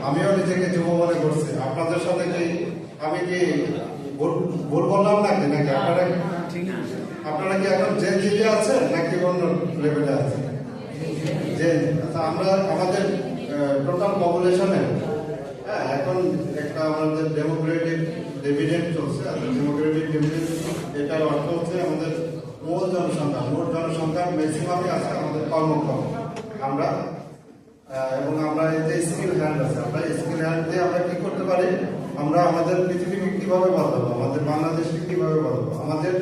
আমিও নিজেকে যুব মনে করছি। আপনাদের সাথে কি আমি কি ভুল বললাম নাকি নাকি আপনারা কি এখন জেন জিতে আছেন নাকি অন্য লেভেলে আছেন? জেন। আচ্ছা, আমরা আমাদের টোটাল পপুলেশনে এখন একটা আমাদের ডেমোক্রেটিক ডিভিডেন্ড চলছে। ডেমোক্রেটিক ডিভিডেন্ড এটার অর্থ হচ্ছে আমাদের মোট জনসংখ্যার ম্যাক্সিমামই আছে আমাদের কর্মক্ষম আমরা, এবং আমরা এই যে স্কিল হ্যান্ড আছে, আমরা স্কিল হ্যান্ড দিয়ে আমরা কি করতে পারি, আমরা আমাদের পৃথিবীকে কিভাবে বদলাবো, আমাদের বাংলাদেশকে কিভাবে বদলাবো। আমাদের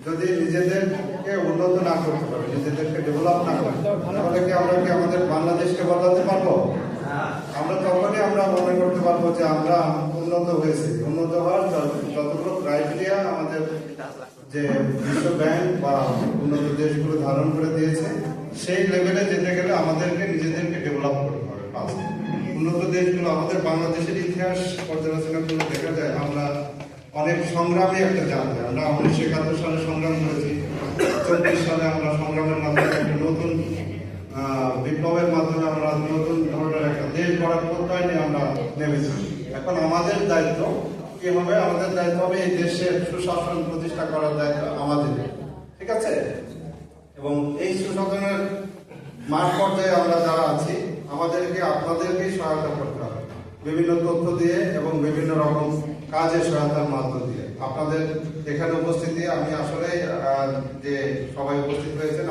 যদি নিজেদেরকে উন্নত না করতে পারি, নিজেদেরকে ডেভেলপ না করি, তাহলে কি আমরা কি আমাদের বাংলাদেশকে বদলাতে পারবো? আমরা তখনই আমরা মনে করতে পারবো যে আমরা উন্নত হয়েছি। উন্নত হওয়ার যতগুলো ক্রাইটেরিয়া আমাদের যে বিশ্ব ব্যাংক বা উন্নত দেশগুলো ধারণ করে দিয়েছে, সেই লেভেলে যেতে গেলে আমাদেরকে নিজেদেরকে ডেভেলপ করতে হবে। উন্নত দেশগুলো, আমাদের বাংলাদেশের ইতিহাস পর্যালোচনা করলে দেখা যায় আমরা অনেক সংগ্রামী একটা জাতি। আমরা 1971 সালে সংগ্রাম করেছি, 1940 সালে আমরা সংগ্রামের মাধ্যমে একটা নতুন বিপ্লবের মাধ্যমে আমরা নতুন ধরনের একটা দেশ গড়ার প্রত্যয় নিয়ে আমরা নেমেছি। এখন আমাদের দায়িত্ব কি হবে? আমাদের দায়িত্ব হবে এই দেশের সুশাসন প্রতিষ্ঠা করার দায়িত্ব আমাদের, ঠিক আছে? এবং এই সুশাসনের মাঠ পর্যায়ে আমরা যারা আছি, আমাদেরকে আপনাদেরকেই সহায়তা করতে হবে বিভিন্ন তথ্য দিয়ে এবং বিভিন্ন রকম কাজে সহায়তার মাধ্যম দিয়ে। আপনাদের এখানে উপস্থিতি, আমি আসলে যে সবাই উপস্থিত হয়েছেন